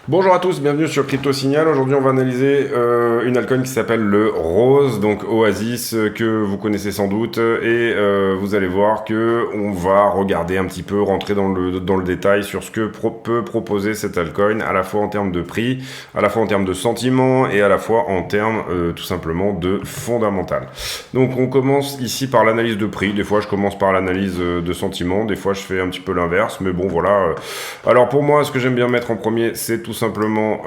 Bonjour à tous, bienvenue sur Crypto Signal. Aujourd'hui, on va analyser une altcoin qui s'appelle le Rose, donc Oasis, que vous connaissez sans doute. Et vous allez voir que on va regarder un petit peu, rentrer dans le détail sur ce que peut proposer cette altcoin, à la fois en termes de prix, à la fois en termes de sentiment et à la fois en termes tout simplement de fondamental. Donc, on commence ici par l'analyse de prix. Des fois, je commence par l'analyse de sentiment. Des fois, je fais un petit peu l'inverse. Mais bon, voilà. Alors, pour moi, ce que j'aime bien mettre en premier, c'est tout simplement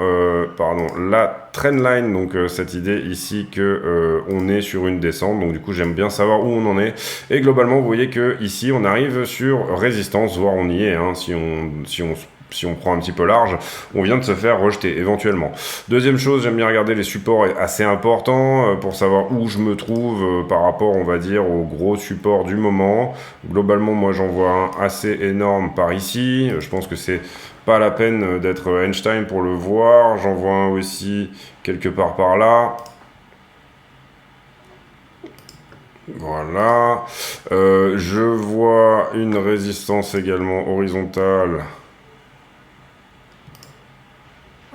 la trendline, donc cette idée ici que on est sur une descente, donc du coup j'aime bien savoir où on en est, et globalement vous voyez que ici on arrive sur résistance, voire on y est, hein, si on prend un petit peu large, on vient de se faire rejeter éventuellement. Deuxième chose, j'aime bien regarder les supports assez importants pour savoir où je me trouve par rapport, on va dire, aux gros supports du moment. Globalement, moi j'en vois un assez énorme par ici. Je pense que c'est pas la peine d'être Einstein pour le voir. J'en vois un aussi quelque part par là. Voilà. Je vois une résistance également horizontale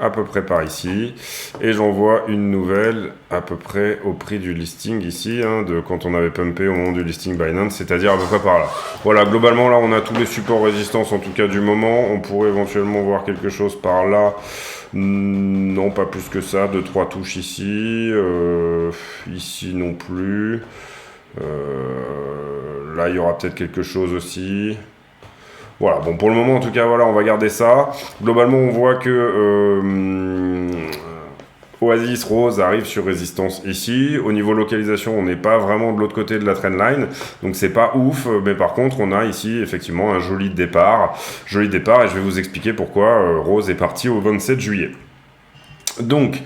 à peu près par ici, et j'en vois une nouvelle à peu près au prix du listing ici, hein, de quand on avait pumpé au moment du listing Binance, c'est-à-dire à peu près par là. Voilà, globalement là on a tous les supports résistance en tout cas du moment. On pourrait éventuellement voir quelque chose par là. Non, pas plus que ça, 2-3 touches ici, ici non plus. Là il y aura peut-être quelque chose aussi. Voilà, bon pour le moment en tout cas voilà, on va garder ça. Globalement on voit que Oasis Rose arrive sur résistance ici. Au niveau localisation, on n'est pas vraiment de l'autre côté de la trendline, donc c'est pas ouf, mais par contre on a ici effectivement un joli départ, et je vais vous expliquer pourquoi Rose est parti au 27 juillet. Donc,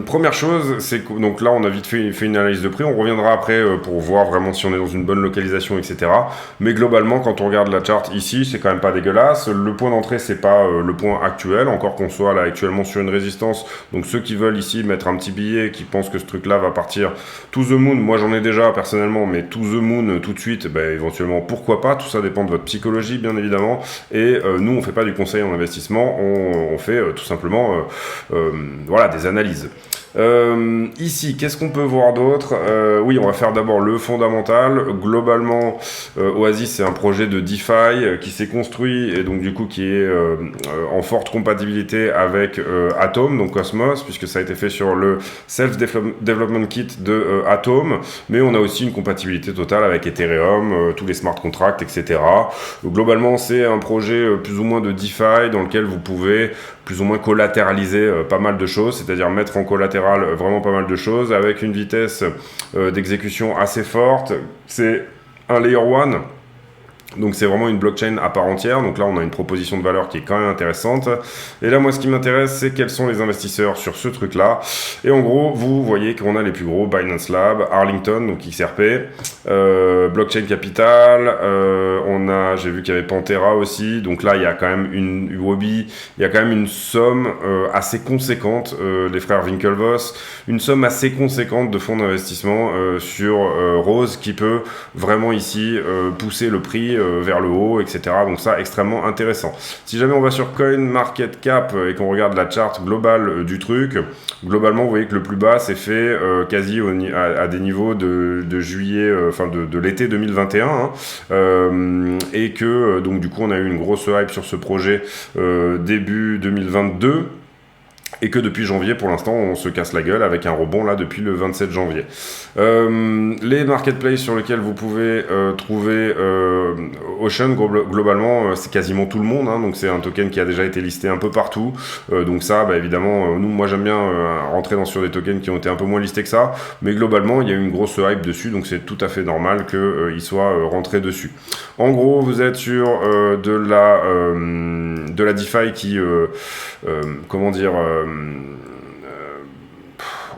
première chose, c'est que donc là on a vite fait une analyse de prix, on reviendra après pour voir vraiment si on est dans une bonne localisation, etc. Mais globalement, quand on regarde la charte ici, c'est quand même pas dégueulasse. Le point d'entrée, c'est pas le point actuel, encore qu'on soit là actuellement sur une résistance. Donc ceux qui veulent ici mettre un petit billet, qui pensent que ce truc-là va partir to the moon, moi j'en ai déjà personnellement, mais to the moon tout de suite, éventuellement pourquoi pas, tout ça dépend de votre psychologie bien évidemment. Et nous on fait pas du conseil en investissement, on fait tout simplement voilà, des analyses. Ici, qu'est-ce qu'on peut voir d'autre? Oui, on va faire d'abord le fondamental. Globalement, Oasis, c'est un projet de DeFi qui s'est construit et donc du coup qui est en forte compatibilité avec Atom, donc Cosmos, puisque ça a été fait sur le Self-Development Kit de Atom, mais on a aussi une compatibilité totale avec Ethereum, tous les smart contracts, etc. Donc, globalement, c'est un projet plus ou moins de DeFi dans lequel vous pouvez plus ou moins collatéraliser pas mal de choses, c'est-à-dire mettre en collatéral vraiment pas mal de choses avec une vitesse d'exécution assez forte. C'est un layer 1. Donc c'est vraiment une blockchain à part entière, donc là on a une proposition de valeur qui est quand même intéressante. Et là moi ce qui m'intéresse c'est quels sont les investisseurs sur ce truc là. Et en gros vous voyez qu'on a les plus gros, Binance Lab, Arlington, donc XRP, Blockchain Capital, j'ai vu qu'il y avait Pantera aussi, donc là il y a quand même une Huobi, il y a quand même une somme assez conséquente, les frères Winklevoss, une somme assez conséquente de fonds d'investissement sur Rose qui peut vraiment ici pousser le prix vers le haut, etc. Donc ça, extrêmement intéressant. Si jamais on va sur CoinMarketCap et qu'on regarde la charte globale du truc, globalement, vous voyez que le plus bas, c'est fait quasi à des niveaux de juillet, de l'été 2021, hein, et que, donc du coup, on a eu une grosse hype sur ce projet début 2022, et que depuis janvier, pour l'instant, on se casse la gueule avec un rebond là depuis le 27 janvier. Les marketplaces sur lesquels vous pouvez trouver Ocean, globalement, c'est quasiment tout le monde, hein, donc c'est un token qui a déjà été listé un peu partout. Donc ça, évidemment, moi j'aime bien rentrer sur des tokens qui ont été un peu moins listés que ça, mais globalement, il y a eu une grosse hype dessus, donc c'est tout à fait normal qu'il soit rentré dessus. En gros, vous êtes sur de la DeFi qui, comment dire...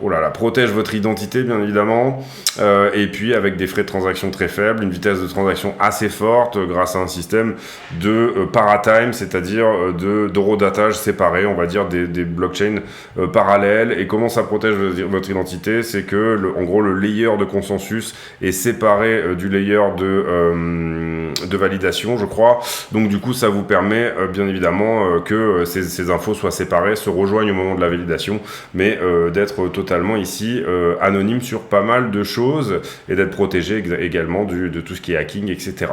oh là là, protège votre identité bien évidemment, et puis avec des frais de transaction très faibles, une vitesse de transaction assez forte grâce à un système de paratime, c'est-à-dire d'horodatage séparé, on va dire des blockchains parallèles. Et comment ça protège votre identité? C'est que en gros le layer de consensus est séparé du layer de validation, je crois. Donc du coup ça vous permet bien évidemment que ces infos soient séparées, se rejoignent au moment de la validation, mais d'être totalement ici anonyme sur pas mal de choses et d'être protégé également de tout ce qui est hacking, etc.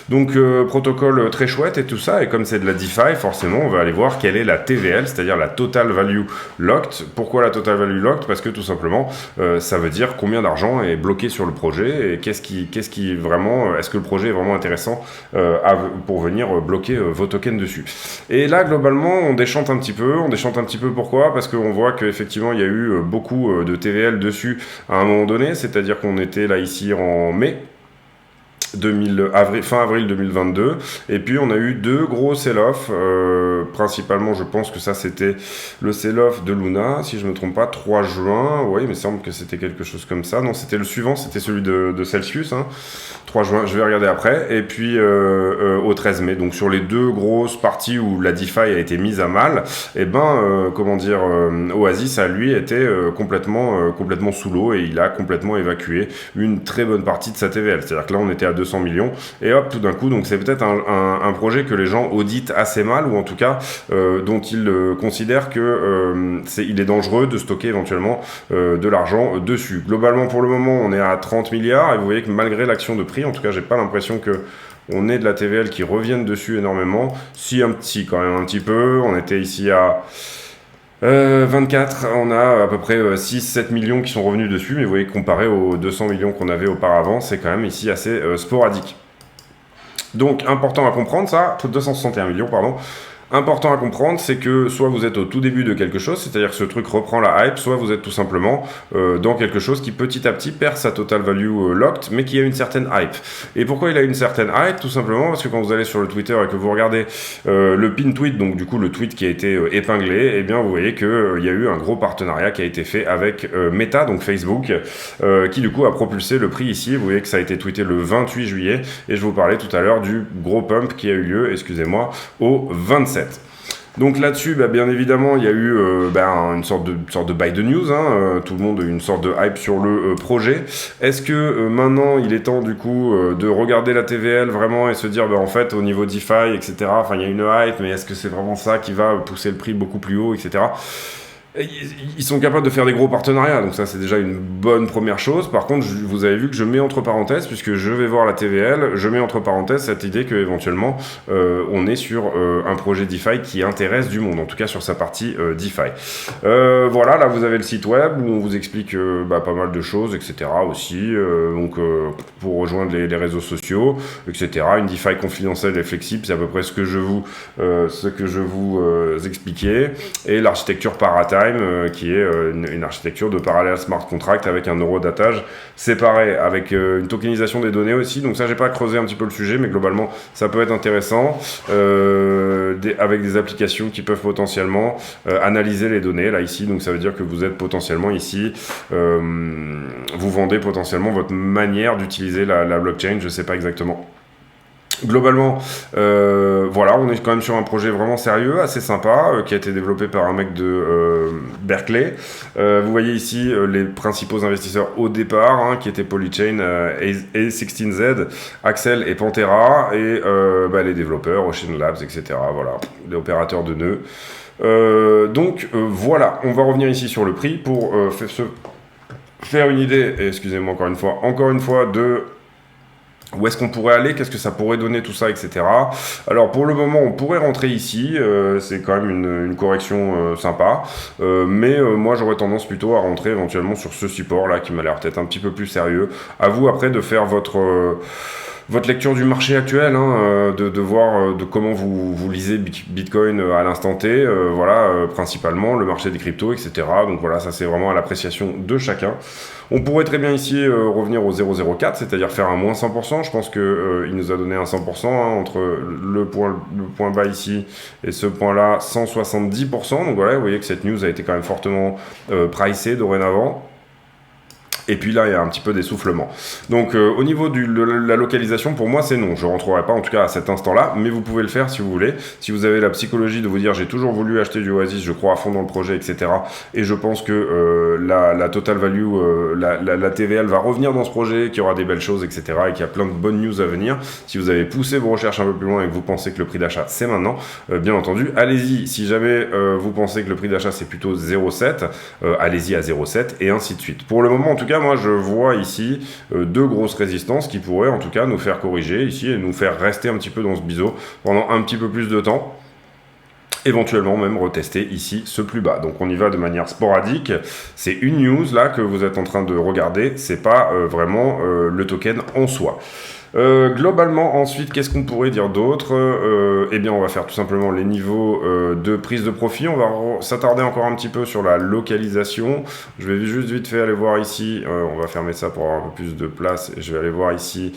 Donc protocole très chouette et tout ça, et comme c'est de la DeFi, forcément on va aller voir quelle est la TVL, c'est-à-dire la Total Value Locked. Pourquoi la Total Value Locked? Parce que tout simplement ça veut dire combien d'argent est bloqué sur le projet et qu'est-ce qui vraiment, est-ce que le projet est vraiment intéressant pour venir bloquer vos tokens dessus. Et là globalement on déchante un petit peu. Pourquoi? Parce qu'on voit qu'effectivement il y a eu beaucoup de TVL dessus à un moment donné, c'est-à-dire qu'on était là ici en mai fin avril 2022, et puis on a eu deux gros sell-off, principalement je pense que ça c'était le sell-off de Luna, si je me trompe pas, 3 juin, oui, mais il semble que c'était quelque chose comme ça, non, c'était le suivant, c'était celui de Celsius, 3 juin, je vais regarder après, et puis au 13 mai, donc sur les deux grosses parties où la DeFi a été mise à mal, et Oasis a lui été complètement sous l'eau, et il a complètement évacué une très bonne partie de sa TVL, c'est-à-dire que là on était à 200 millions, et hop, tout d'un coup, donc c'est peut-être un projet que les gens auditent assez mal, ou en tout cas dont ils considèrent que il est dangereux de stocker éventuellement de l'argent dessus. Globalement, pour le moment, on est à 30 milliards, et vous voyez que malgré l'action de prix, en tout cas, j'ai pas l'impression que on ait de la TVL qui revienne dessus énormément, quand même un petit peu, on était ici à 24, on a à peu près 6-7 millions qui sont revenus dessus, mais vous voyez, comparé aux 200 millions qu'on avait auparavant, c'est quand même ici assez sporadique. Donc, important à comprendre ça, 261 millions, pardon. Important à comprendre, c'est que soit vous êtes au tout début de quelque chose, c'est-à-dire que ce truc reprend la hype, soit vous êtes tout simplement dans quelque chose qui petit à petit perd sa total value locked, mais qui a une certaine hype. Et pourquoi il a une certaine hype? Tout simplement parce que quand vous allez sur le Twitter et que vous regardez le pin tweet, donc du coup le tweet qui a été épinglé, eh bien vous voyez qu'il y a eu un gros partenariat qui a été fait avec Meta, donc Facebook, qui du coup a propulsé le prix ici. Vous voyez que ça a été tweeté le 28 juillet, et je vous parlais tout à l'heure du gros pump qui a eu lieu, excusez-moi, au 27. Donc là-dessus, bien évidemment, il y a eu une sorte de buy de news, tout le monde a eu une sorte de hype sur le projet. Est-ce que maintenant, il est temps du coup de regarder la TVL vraiment et se dire, en fait, au niveau DeFi, etc., il y a une hype, mais est-ce que c'est vraiment ça qui va pousser le prix beaucoup plus haut, etc. Ils sont capables de faire des gros partenariats, donc ça c'est déjà une bonne première chose. Par contre, vous avez vu que je mets entre parenthèses, puisque je vais voir la TVL, je mets entre parenthèses cette idée qu'éventuellement on est sur un projet DeFi qui intéresse du monde, en tout cas sur sa partie DeFi. Voilà, là vous avez le site web où on vous explique pas mal de choses, etc. aussi, pour rejoindre les réseaux sociaux, etc. Une DeFi confidentielle et flexible, c'est à peu près ce que je vous expliquais, et l'architecture paratime, qui est une architecture de parallèle smart contract avec un horodatage séparé, avec une tokenisation des données aussi. Donc ça, j'ai pas creusé un petit peu le sujet, mais globalement, ça peut être intéressant, avec des applications qui peuvent potentiellement analyser les données, là, ici. Donc ça veut dire que vous êtes potentiellement ici, vous vendez potentiellement votre manière d'utiliser la blockchain, je sais pas exactement. Globalement, on est quand même sur un projet vraiment sérieux, assez sympa, qui a été développé par un mec de Berkeley. Vous voyez ici les principaux investisseurs au départ, qui étaient Polychain, A16Z, Axel et Pantera, et les développeurs, Ocean Labs, etc. Voilà, les opérateurs de nœuds. Voilà, on va revenir ici sur le prix pour se faire une idée, et excusez-moi encore une fois, de où est-ce qu'on pourrait aller, qu'est-ce que ça pourrait donner, tout ça, etc. Alors pour le moment, on pourrait rentrer ici, c'est quand même une correction sympa, mais moi j'aurais tendance plutôt à rentrer éventuellement sur ce support-là, qui m'a l'air peut-être un petit peu plus sérieux. À vous après de faire votre lecture du marché actuel, de voir de comment vous lisez Bitcoin à l'instant T, principalement le marché des cryptos, etc. Donc voilà, ça c'est vraiment à l'appréciation de chacun. On pourrait très bien ici revenir au 0,04, c'est-à-dire faire un moins 100%. Je pense que il nous a donné un 100% hein, entre le point bas ici et ce point-là, 170%. Donc voilà, vous voyez que cette news a été quand même fortement pricée dorénavant. Et puis là, il y a un petit peu d'essoufflement. Donc, au niveau de la localisation, pour moi, c'est non. Je ne rentrerai pas, en tout cas, à cet instant-là. Mais vous pouvez le faire si vous voulez. Si vous avez la psychologie de vous dire, j'ai toujours voulu acheter du Oasis, je crois à fond dans le projet, etc. Et je pense que la total value, la TVL va revenir dans ce projet, qu'il y aura des belles choses, etc. Et qu'il y a plein de bonnes news à venir. Si vous avez poussé vos recherches un peu plus loin et que vous pensez que le prix d'achat, c'est maintenant, bien entendu, allez-y. Si jamais vous pensez que le prix d'achat, c'est plutôt 0,7, allez-y à 0,7 et ainsi de suite. Pour le moment, en tout cas, moi je vois ici deux grosses résistances qui pourraient en tout cas nous faire corriger ici et nous faire rester un petit peu dans ce biseau pendant un petit peu plus de temps. Éventuellement même retester ici ce plus bas. Donc on y va de manière sporadique. C'est une news là que vous êtes en train de regarder. C'est pas vraiment le token en soi. Globalement, ensuite, qu'est-ce qu'on pourrait dire d'autre Eh bien, on va faire tout simplement les niveaux de prise de profit. On va s'attarder encore un petit peu sur la localisation. Je vais juste vite fait aller voir ici. On va fermer ça pour avoir un peu plus de place. Je vais aller voir ici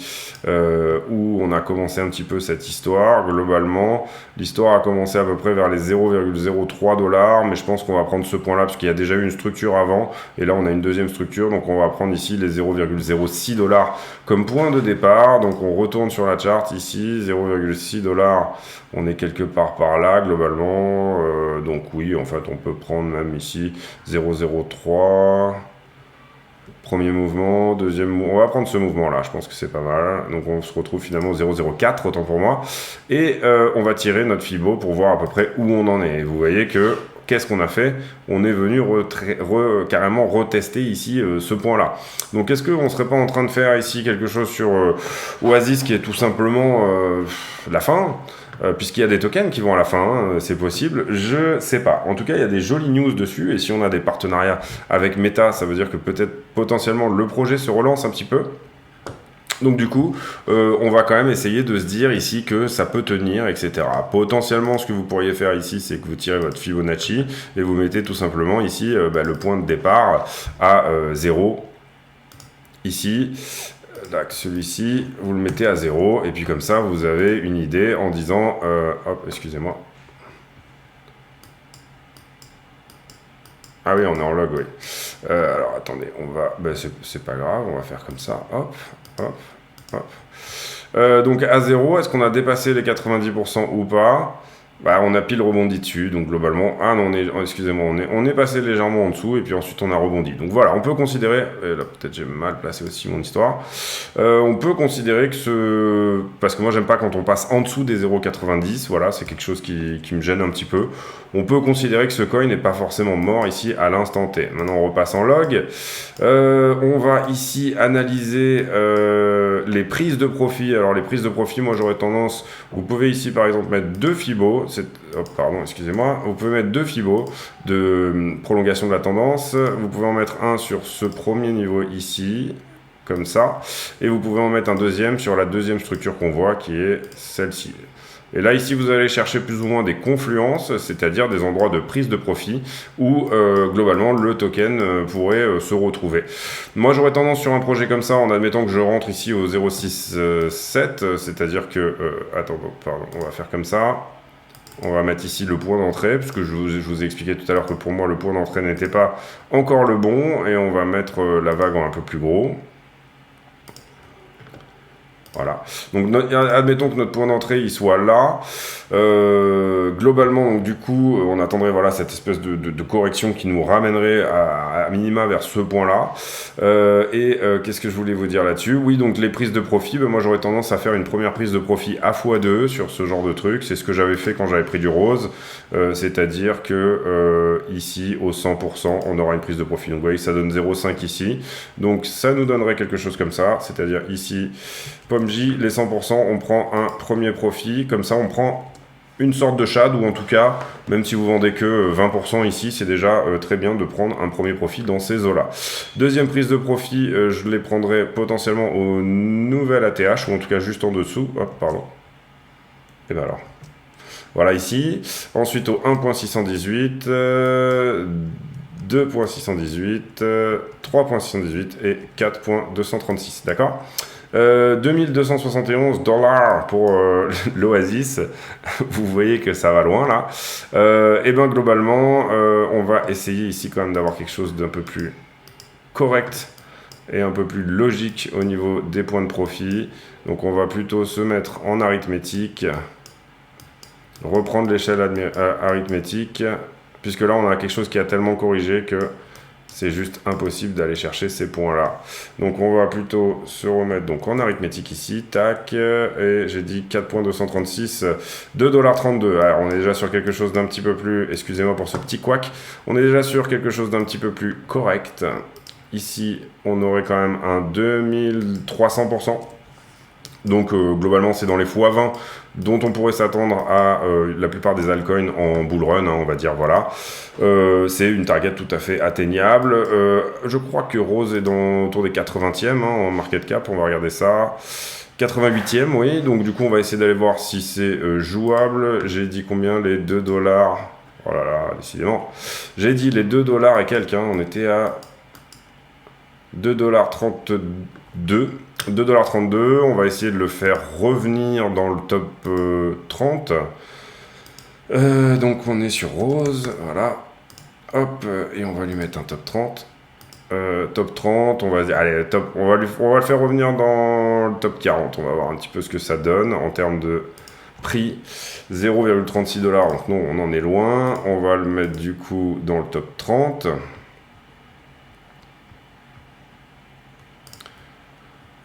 où on a commencé un petit peu cette histoire. Globalement, l'histoire a commencé à peu près vers les 0,03 $, mais je pense qu'on va prendre ce point-là parce qu'il y a déjà eu une structure avant. Et là, on a une deuxième structure. Donc, on va prendre ici les 0,06 $ comme point de départ. Donc on retourne sur la charte ici, 0,6 $, on est quelque part par là globalement, donc oui, en fait on peut prendre même ici 0,03, premier mouvement, deuxième mouvement, on va prendre ce mouvement là, je pense que c'est pas mal, donc on se retrouve finalement au 0,04 autant pour moi, et on va tirer notre Fibo pour voir à peu près où on en est, et vous voyez que qu'est-ce qu'on a fait? On est venu carrément retester ici ce point-là. Donc, est-ce qu'on ne serait pas en train de faire ici quelque chose sur Oasis qui est tout simplement la fin puisqu'il y a des tokens qui vont à la fin, hein, c'est possible, je sais pas. En tout cas, il y a des jolies news dessus, et si on a des partenariats avec Meta, ça veut dire que peut-être potentiellement le projet se relance un petit peu. Donc du coup, on va quand même essayer de se dire ici que ça peut tenir, etc. Potentiellement, ce que vous pourriez faire ici, c'est que vous tirez votre Fibonacci et vous mettez tout simplement ici le point de départ à 0. Ici, celui-ci, vous le mettez à 0. Et puis comme ça, vous avez une idée en disant... hop, excusez-moi. Ah oui, on est en log, oui. Alors, attendez, on va... Ben, c'est pas grave, on va faire comme ça. Hop, hop, hop. Donc, à 0, est-ce qu'on a dépassé les 90% ou pas? Bah, on a pile rebondi dessus, donc globalement... Ah non, excusez-moi, on est passé légèrement en dessous, et puis ensuite on a rebondi. Donc voilà, on peut considérer... là, peut-être j'ai mal placé aussi mon histoire. On peut considérer que parce que moi, j'aime pas quand on passe en dessous des 0,90. Voilà, c'est quelque chose qui me gêne un petit peu. On peut considérer que ce coin n'est pas forcément mort ici à l'instant T. Maintenant, on repasse en log. On va ici analyser les prises de profit. Alors, les prises de profit, moi, j'aurais tendance... Vous pouvez ici, par exemple, mettre 2 Fibo. Pardon, excusez-moi. Vous pouvez mettre 2 Fibo de prolongation de la tendance. Vous pouvez en mettre un sur ce premier niveau ici, comme ça. Et vous pouvez en mettre un deuxième sur la deuxième structure qu'on voit, qui est celle-ci. Et là, ici, vous allez chercher plus ou moins des confluences, c'est-à-dire des endroits de prise de profit où, globalement, le token pourrait se retrouver. Moi, j'aurais tendance sur un projet comme ça, en admettant que je rentre ici au 0,67, c'est-à-dire que... attends, pardon, on va faire comme ça. On va mettre ici le point d'entrée, puisque je vous ai expliqué tout à l'heure que pour moi, le point d'entrée n'était pas encore le bon. Et on va mettre la vague en un peu plus gros. Voilà. Donc, admettons que notre point d'entrée, il soit là. Globalement, donc, du coup, on attendrait voilà, cette espèce de correction qui nous ramènerait à minima vers ce point-là. Qu'est-ce que je voulais vous dire là-dessus? Oui, donc les prises de profit, moi j'aurais tendance à faire une première prise de profit à x2 sur ce genre de truc. C'est ce que j'avais fait quand j'avais pris du rose. C'est-à-dire que ici, au 100%, on aura une prise de profit. Donc vous voyez, ça donne 0,5 ici. Donc ça nous donnerait quelque chose comme ça. C'est-à-dire ici, POMJ, les 100%, on prend un premier profit. Comme ça, on prend une sorte de shad, ou en tout cas, même si vous vendez que 20% ici, c'est déjà très bien de prendre un premier profit dans ces eaux-là. Deuxième prise de profit, je les prendrai potentiellement au nouvel ATH, ou en tout cas juste en dessous. Hop, pardon. Et bien alors. Voilà ici. Ensuite au 1.618. 2.618, 3.618 et 4.236, d'accord. 2271 $ pour l'Oasis. Vous voyez que ça va loin là. Et bien globalement, on va essayer ici quand même d'avoir quelque chose d'un peu plus correct et un peu plus logique au niveau des points de profit. Donc on va plutôt se mettre en arithmétique, reprendre l'échelle arithmétique, puisque là on a quelque chose qui a tellement corrigé que c'est juste impossible d'aller chercher ces points-là. Donc on va plutôt se remettre donc en arithmétique ici, tac, et j'ai dit 4.236, 2,32 $. Alors on est déjà sur quelque chose d'un petit peu plus, excusez-moi pour ce petit couac, on est déjà sur quelque chose d'un petit peu plus correct. Ici, on aurait quand même un 2300%. Donc globalement, c'est dans les x20 dont on pourrait s'attendre à la plupart des altcoins en bull run, hein, on va dire, voilà. C'est une target tout à fait atteignable. Je crois que Rose est autour des 80e en market cap, on va regarder ça. 88e, oui, donc du coup on va essayer d'aller voir si c'est jouable. J'ai dit combien? Les 2 $. Oh là là, décidément. J'ai dit les 2 $ et quelques, hein, on était à 2,32 $. 2,32 $, on va essayer de le faire revenir dans le top 30. Donc on est sur Rose, voilà. Hop, et on va lui mettre un top 30. Top 30, on va dire, allez, on va le faire revenir dans le top 40. On va voir un petit peu ce que ça donne en termes de prix. 0,36 $, donc non, on en est loin. On va le mettre du coup dans le top 30.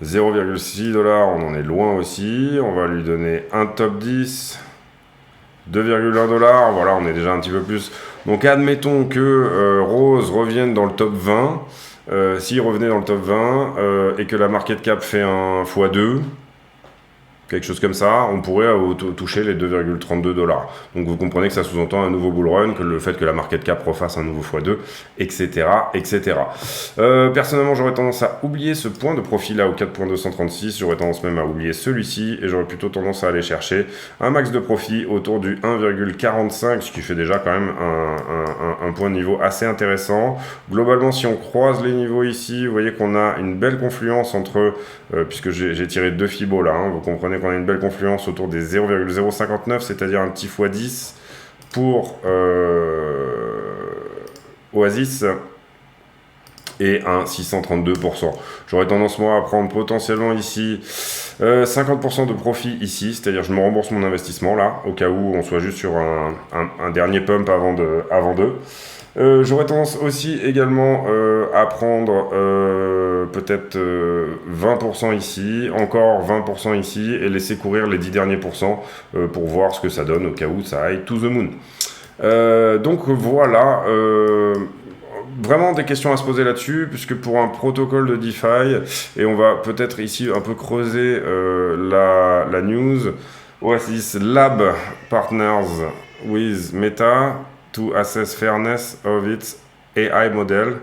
0,6 $, on en est loin aussi. On va lui donner un top 10. 2,1 $, voilà, on est déjà un petit peu plus. Donc admettons que Rose revienne dans le top 20. S'il revenait dans le top 20 et que la market cap fait un x2, quelque chose comme ça, on pourrait toucher les 2,32 $. Donc vous comprenez que ça sous-entend un nouveau bull run, que le fait que la market cap refasse un nouveau x2, etc. etc. Personnellement, j'aurais tendance à oublier ce point de profit là au 4.236, j'aurais tendance même à oublier celui-ci, et j'aurais plutôt tendance à aller chercher un max de profit autour du 1,45, ce qui fait déjà quand même un point de niveau assez intéressant. Globalement, si on croise les niveaux ici, vous voyez qu'on a une belle confluence entre, puisque j'ai tiré 2 Fibos là, hein, vous comprenez qu'on a une belle confluence autour des 0,059, c'est-à-dire un petit x10 pour Oasis et un 632%. J'aurais tendance moi à prendre potentiellement ici 50% de profit ici, c'est-à-dire je me rembourse mon investissement là, au cas où on soit juste sur un dernier pump avant d'eux. J'aurais tendance aussi également à prendre peut-être 20% ici, encore 20% ici, et laisser courir les 10 derniers pourcents pour voir ce que ça donne au cas où ça aille to the moon. Donc voilà, vraiment des questions à se poser là-dessus, puisque pour un protocole de DeFi, et on va peut-être ici un peu creuser la news, Oasis Lab partners with Meta to assess fairness of its AI model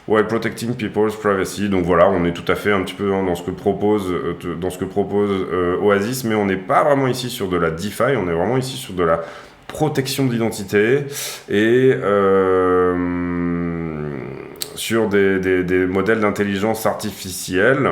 while protecting people's privacy. Donc voilà, on est tout à fait un petit peu dans ce que propose, Oasis, mais on n'est pas vraiment ici sur de la DeFi, on est vraiment ici sur de la protection d'identité et sur des modèles d'intelligence artificielle.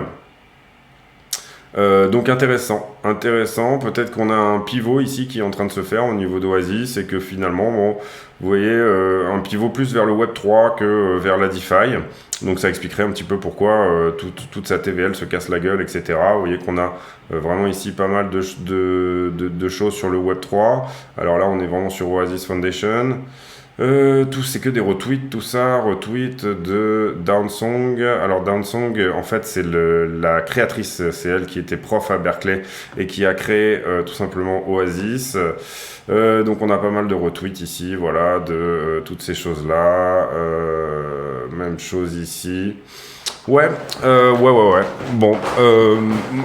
Donc intéressant, peut-être qu'on a un pivot ici qui est en train de se faire au niveau d'Oasis et que finalement, bon, vous voyez, un pivot plus vers le Web3 que vers la DeFi. Donc ça expliquerait un petit peu pourquoi toute sa TVL se casse la gueule, etc. Vous voyez qu'on a vraiment ici pas mal de choses sur le Web3. Alors là, on est vraiment sur Oasis Foundation. Tout c'est que des retweets, tout ça, retweet de Downsong. Alors Downsong, en fait, c'est la créatrice, c'est elle qui était prof à Berkeley et qui a créé tout simplement Oasis. Donc on a pas mal de retweets ici, voilà, de toutes ces choses-là. Même chose ici. Ouais. Bon,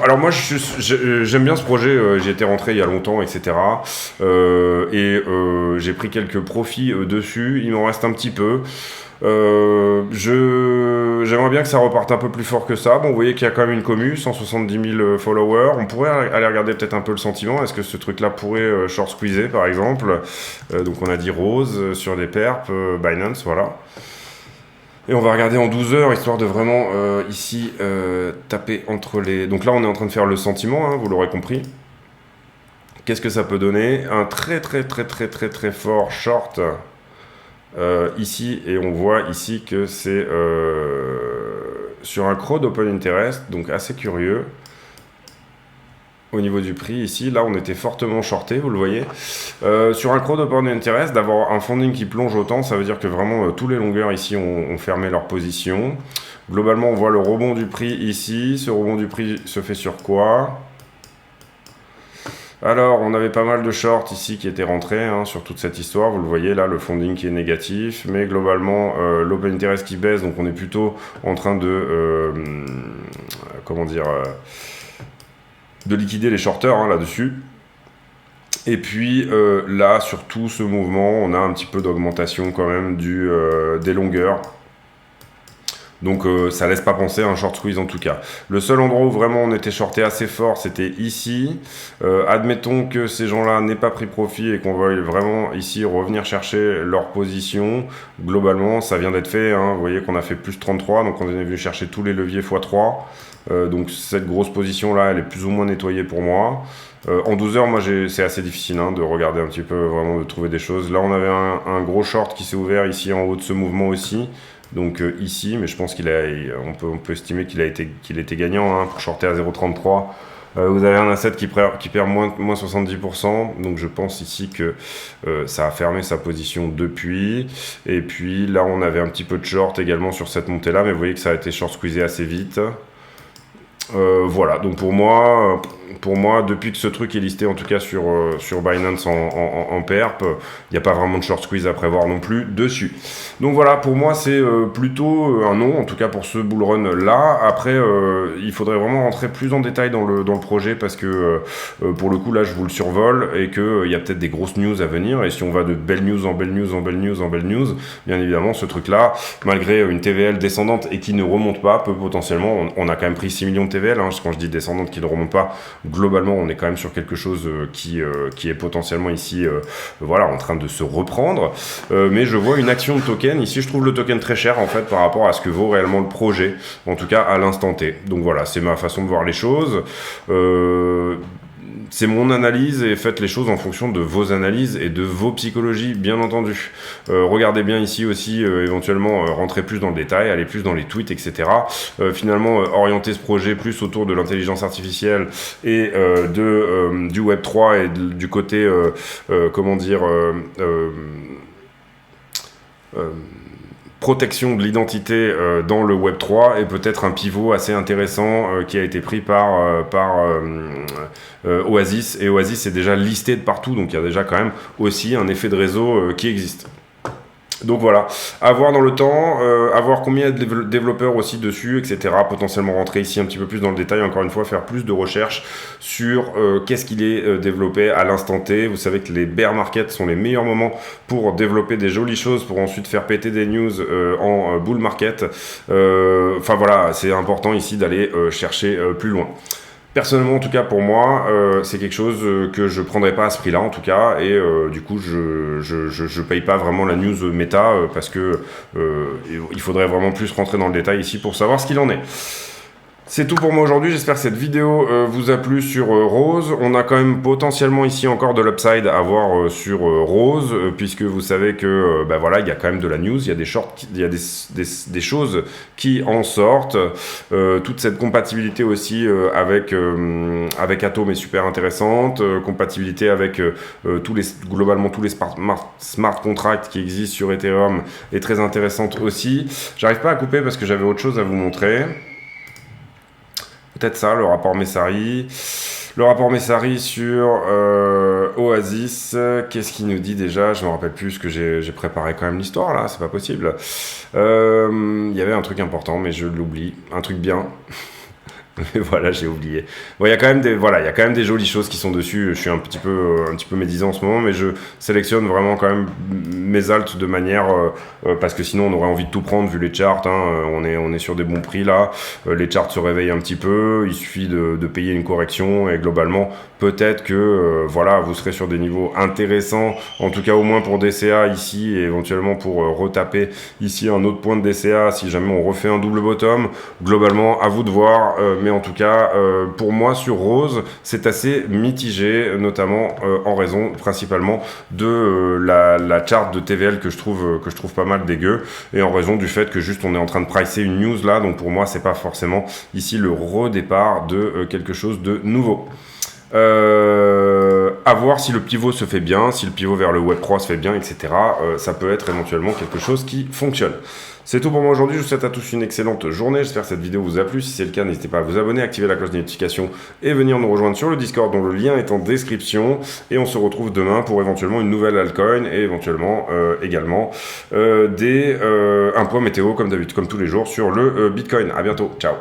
alors moi j'aime bien ce projet, j'y étais rentré il y a longtemps, etc. J'ai pris quelques profits dessus, il m'en reste un petit peu. J'aimerais bien que ça reparte un peu plus fort que ça. Bon, vous voyez qu'il y a quand même une commu, 170 000 followers. On pourrait aller regarder peut-être un peu le sentiment. Est-ce que ce truc-là pourrait short squeezer, par exemple? Donc on a dit Rose sur des perps, Binance, voilà. Et on va regarder en 12 heures, histoire de vraiment, ici, taper entre les... Donc là, on est en train de faire le sentiment, hein, vous l'aurez compris. Qu'est-ce que ça peut donner? Un très fort short ici, et on voit ici que c'est sur un creux d'open interest, donc assez curieux. Au niveau du prix, ici, là, on était fortement shorté, vous le voyez. Sur un creux d'open interest, d'avoir un funding qui plonge autant, ça veut dire que vraiment tous les longueurs ici ont fermé leur position. Globalement, on voit le rebond du prix ici. Ce rebond du prix se fait sur quoi? Alors, on avait pas mal de shorts ici qui étaient rentrés hein, sur toute cette histoire. Vous le voyez là, le funding qui est négatif. Mais globalement, l'open interest qui baisse. Donc, on est plutôt en train de... comment dire de liquider les shorters hein, là-dessus. Et puis là, sur tout ce mouvement, on a un petit peu d'augmentation quand même des longueurs. Donc ça laisse pas penser à un short squeeze en tout cas. Le seul endroit où vraiment on était shorté assez fort, c'était ici. Admettons que ces gens-là n'aient pas pris profit et qu'on veuille vraiment ici revenir chercher leur position. Globalement, ça vient d'être fait. Hein. Vous voyez qu'on a fait plus 33, donc on est venu chercher tous les leviers x3. Donc cette grosse position-là, elle est plus ou moins nettoyée pour moi. En 12 heures, moi, c'est assez difficile hein, de regarder un petit peu, vraiment de trouver des choses. Là, on avait un gros short qui s'est ouvert ici en haut de ce mouvement aussi. Donc ici, mais je pense on peut estimer qu'il était gagnant hein, pour shorter à 0,33. Vous avez un asset qui perd moins 70%, donc je pense ici que ça a fermé sa position depuis. Et puis là, on avait un petit peu de short également sur cette montée-là, mais vous voyez que ça a été short squeezé assez vite. Voilà, donc pour moi, depuis que ce truc est listé, en tout cas sur Binance en perp, il n'y a pas vraiment de short squeeze à prévoir non plus dessus. Donc voilà, pour moi, c'est plutôt un non, en tout cas pour ce bull run là. Après, il faudrait vraiment rentrer plus en détail dans le projet parce que pour le coup, là, je vous le survole et qu'il y a peut-être des grosses news à venir. Et si on va de belles news en belles news en belles news en belles news, bien évidemment, ce truc-là, malgré une TVL descendante et qui ne remonte pas, peut potentiellement, on a quand même pris 6 millions de TVL, hein, quand je dis descendante qui ne remonte pas, globalement, on est quand même sur quelque chose qui est potentiellement ici, voilà, en train de se reprendre. Mais je vois une action de token. Ici, je trouve le token très cher, en fait, par rapport à ce que vaut réellement le projet, en tout cas à l'instant T. Donc voilà, c'est ma façon de voir les choses. C'est mon analyse et faites les choses en fonction de vos analyses et de vos psychologies, bien entendu. Regardez bien ici aussi, éventuellement, rentrer plus dans le détail, aller plus dans les tweets, etc. Finalement, orienter ce projet plus autour de l'intelligence artificielle et du Web3 et du côté, comment dire... protection de l'identité dans le Web3 et peut-être un pivot assez intéressant qui a été pris par Oasis. Et Oasis est déjà listé de partout, donc il y a déjà quand même aussi un effet de réseau qui existe. Donc voilà, à voir dans le temps, à voir combien il y a de développeurs aussi dessus, etc. Potentiellement rentrer ici un petit peu plus dans le détail, encore une fois, faire plus de recherches sur qu'est-ce qu'il est développé à l'instant T. Vous savez que les bear markets sont les meilleurs moments pour développer des jolies choses, pour ensuite faire péter des news en bull market. Enfin voilà, c'est important ici d'aller chercher plus loin. Personnellement, en tout cas pour moi, c'est quelque chose que je prendrais pas à ce prix-là, en tout cas, et du coup, je paye pas vraiment la news méta parce que il faudrait vraiment plus rentrer dans le détail ici pour savoir ce qu'il en est. C'est tout pour moi aujourd'hui, j'espère que cette vidéo vous a plu sur Rose. On a quand même potentiellement ici encore de l'upside à voir sur Rose, puisque vous savez que bah voilà, il y a quand même de la news, il y a des shorts, il y a des choses qui en sortent. Toute cette compatibilité aussi avec Atom est super intéressante, compatibilité avec globalement tous les smart contracts qui existent sur Ethereum est très intéressante aussi. J'arrive pas à couper parce que j'avais autre chose à vous montrer. Peut-être ça, le rapport Messari. Le rapport Messari sur Oasis. Qu'est-ce qu'il nous dit déjà? Je me rappelle plus, que j'ai préparé quand même l'histoire là, c'est pas possible. Il y avait un truc important, mais je l'oublie. Un truc bien. Mais voilà, j'ai oublié. Bon, il y a quand même des, voilà, il y a quand même des jolies choses qui sont dessus. Je suis un petit peu médisant en ce moment, mais je sélectionne vraiment quand même mes alts de manière, parce que sinon on aurait envie de tout prendre vu les charts. Hein, on est sur des bons prix là. Les charts se réveillent un petit peu. Il suffit de payer une correction et globalement, peut-être que voilà, vous serez sur des niveaux intéressants. En tout cas, au moins pour DCA ici et éventuellement pour retaper ici un autre point de DCA si jamais on refait un double bottom. Globalement, à vous de voir. Mais en tout cas, pour moi, sur Rose, c'est assez mitigé, notamment en raison principalement de la chart de TVL que je trouve pas mal dégueu, et en raison du fait que juste on est en train de pricer une news là, donc pour moi, c'est pas forcément ici le redépart de quelque chose de nouveau. À voir si le pivot se fait bien, si le pivot vers le Web3 se fait bien, etc. Ça peut être éventuellement quelque chose qui fonctionne. C'est tout pour moi aujourd'hui, je vous souhaite à tous une excellente journée, j'espère que cette vidéo vous a plu, si c'est le cas n'hésitez pas à vous abonner, activer la cloche des notifications et venir nous rejoindre sur le Discord dont le lien est en description, et on se retrouve demain pour éventuellement une nouvelle altcoin et éventuellement également un point météo comme d'habitude, comme tous les jours sur le Bitcoin. À bientôt, ciao.